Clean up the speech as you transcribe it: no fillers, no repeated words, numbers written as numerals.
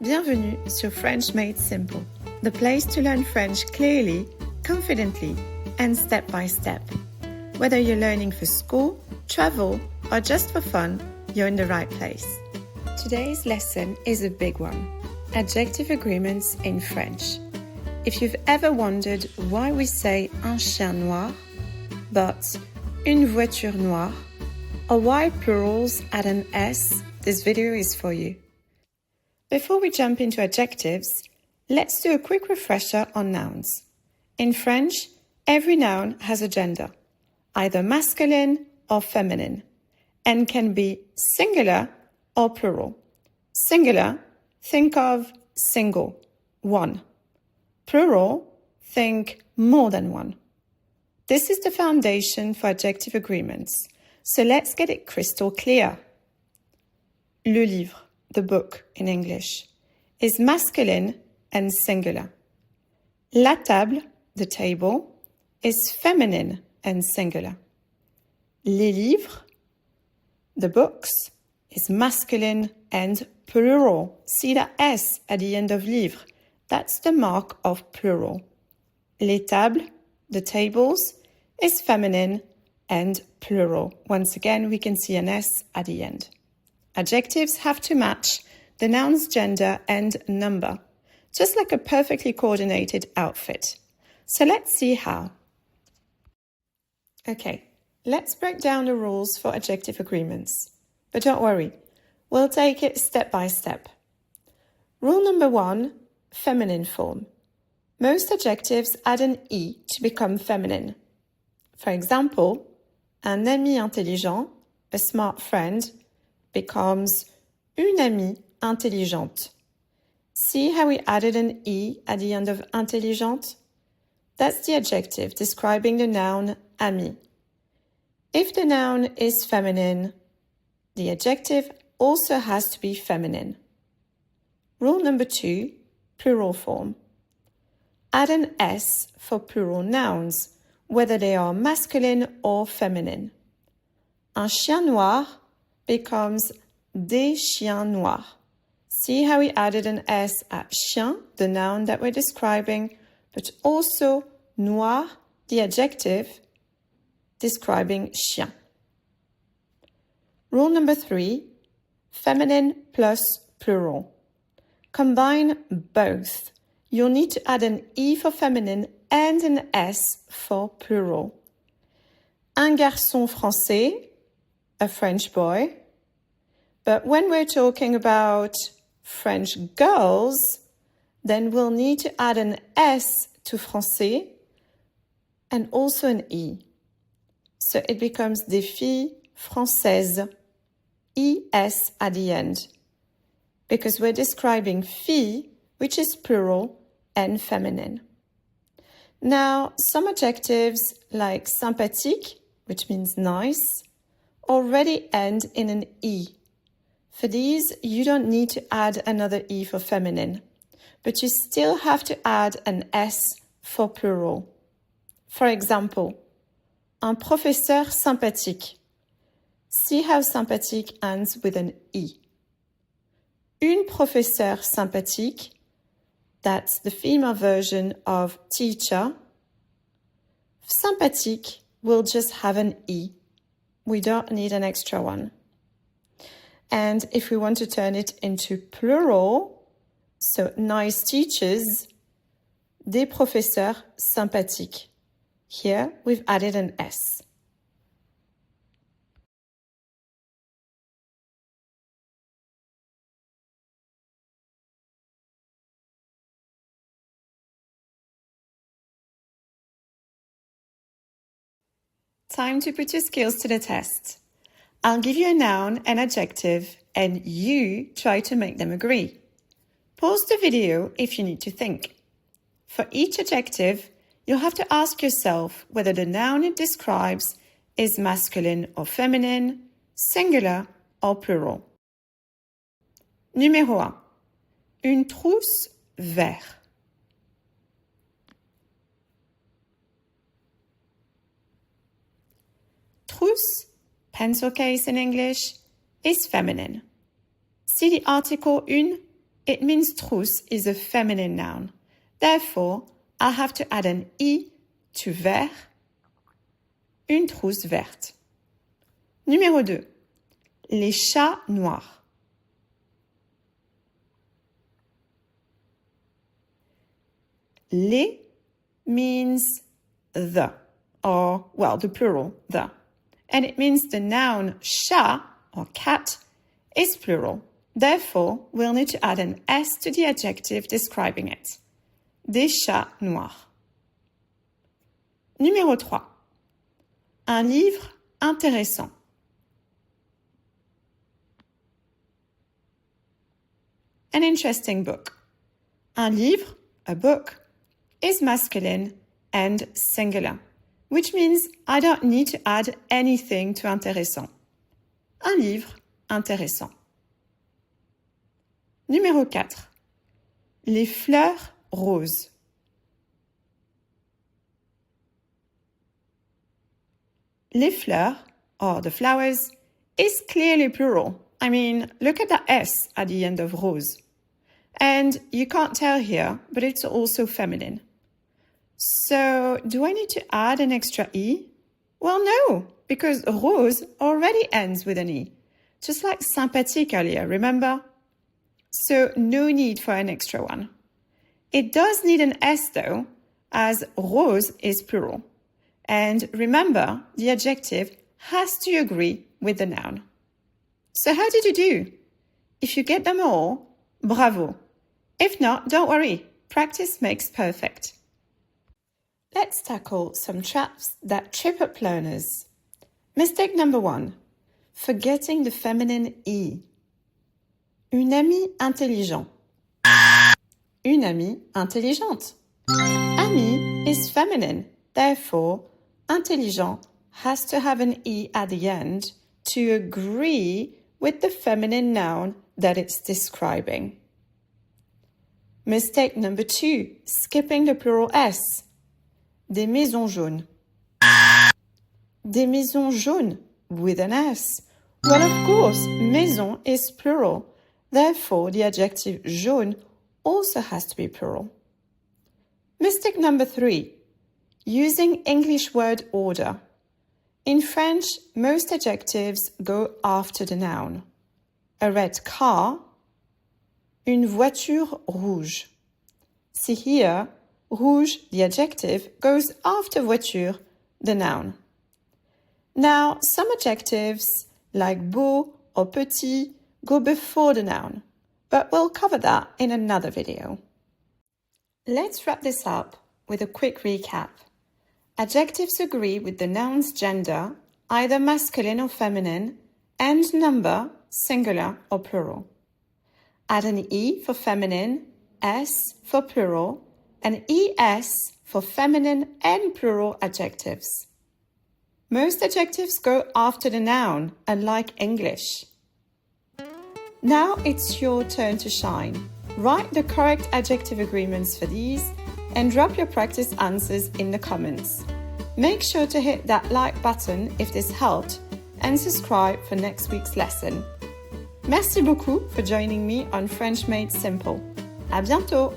Bienvenue sur French Made Simple, the place to learn French clearly, confidently, and step by step. Whether you're learning for school, travel, or just for fun, you're in the right place. Today's lesson is a big one: adjective agreements in French. If you've ever wondered why we say un chien noir, but une voiture noire, or why plurals add an S, this video is for you. Before we jump into adjectives, let's do a quick refresher on nouns. In French, every noun has a gender, either masculine or feminine, and can be singular or plural. Singular, think of single, one. Plural, think more than one. This is the foundation for adjective agreements, so let's get it crystal clear. Le livre, the book in English, is masculine and singular. La table, the table, is feminine and singular. Les livres, the books, is masculine and plural. See that S at the end of livre. That's the mark of plural. Les tables, the tables, is feminine and plural. Once again, we can see an S at the end. Adjectives have to match the noun's gender and number, just like a perfectly coordinated outfit. So let's see how. Okay, let's break down the rules for adjective agreements. But don't worry, we'll take it step by step. Rule number 1, feminine form. Most adjectives add an E to become feminine. For example, un ami intelligent, a smart friend, becomes une amie intelligente. See how we added an E at the end of intelligente? That's the adjective describing the noun ami. If the noun is feminine, the adjective also has to be feminine. Rule number 2, plural form. Add an S for plural nouns, whether they are masculine or feminine. Un chien noir becomes des chiens noirs. See how we added an S at chien, the noun that we're describing, but also noir, the adjective, describing chien. Rule number 3, feminine plus plural. Combine both. You'll need to add an E for feminine and an S for plural. Un garçon français, a French boy. But when we're talking about French girls, then we'll need to add an S to français and also an E. So it becomes des filles françaises, ES at the end, because we're describing fille, which is plural and feminine. Now, some adjectives like sympathique, which means nice, already end in an E. For these, you don't need to add another E for feminine, but you still have to add an S for plural. For example, un professeur sympathique. See how sympathique ends with an E. Une professeure sympathique, that's the female version of teacher. Sympathique will just have an E. We don't need an extra one. And if we want to turn it into plural, so nice teachers, des professeurs sympathiques. Here we've added an S. Time to put your skills to the test. I'll give you a noun and adjective, and you try to make them agree. Pause the video if you need to think. For each adjective, you'll have to ask yourself whether the noun it describes is masculine or feminine, singular or plural. Numéro 1. Une trousse vert. Trousse, pencil case in English, is feminine. See the article une it means trousse is a feminine noun. Therefore, I'll have to add an I to vert, une trousse verte. Numéro 2. Les chats noirs. Les means the, or, well, the plural, the. And it means the noun chat, or cat, is plural. Therefore, we'll need to add an S to the adjective describing it. Des chats noirs. Numéro 3. Un livre intéressant. An interesting book. Un livre, a book, is masculine and singular, which means I don't need to add anything to intéressant. Un livre intéressant. Numéro 4. Les fleurs roses. Les fleurs, or the flowers, is clearly plural. I mean, look at that S at the end of rose. And you can't tell here, but it's also feminine. So, do I need to add an extra E? Well, no, because rose already ends with an E, just like sympathique earlier, remember? So, no need for an extra one. It does need an S though, as rose is plural. And remember, the adjective has to agree with the noun. So how did you do? If you get them all, bravo. If not, don't worry. Practice makes perfect. Let's tackle some traps that trip up learners. Mistake number 1. Forgetting the feminine E. Une amie intelligent. Une amie intelligente. Amie is feminine. Therefore, intelligent has to have an E at the end to agree with the feminine noun that it's describing. Mistake number 2, skipping the plural S. Des maisons jaunes. Des maisons jaunes with an S. Well, of course, maison is plural. Therefore, the adjective jaune also has to be plural. Mistake number 3, using English word order. In French, most adjectives go after the noun. A red car, une voiture rouge. See here, rouge, the adjective, goes after voiture, the noun. Now, some adjectives, like beau or petit, go before the noun, but we'll cover that in another video. Let's wrap this up with a quick recap. Adjectives agree with the noun's gender, either masculine or feminine, and number, singular or plural. Add an E for feminine, S for plural, and ES for feminine and plural adjectives. Most adjectives go after the noun, unlike English. Now it's your turn to shine. Write the correct adjective agreements for these and drop your practice answers in the comments. Make sure to hit that like button if this helped and subscribe for next week's lesson. Merci beaucoup for joining me on French Made Simple. À bientôt!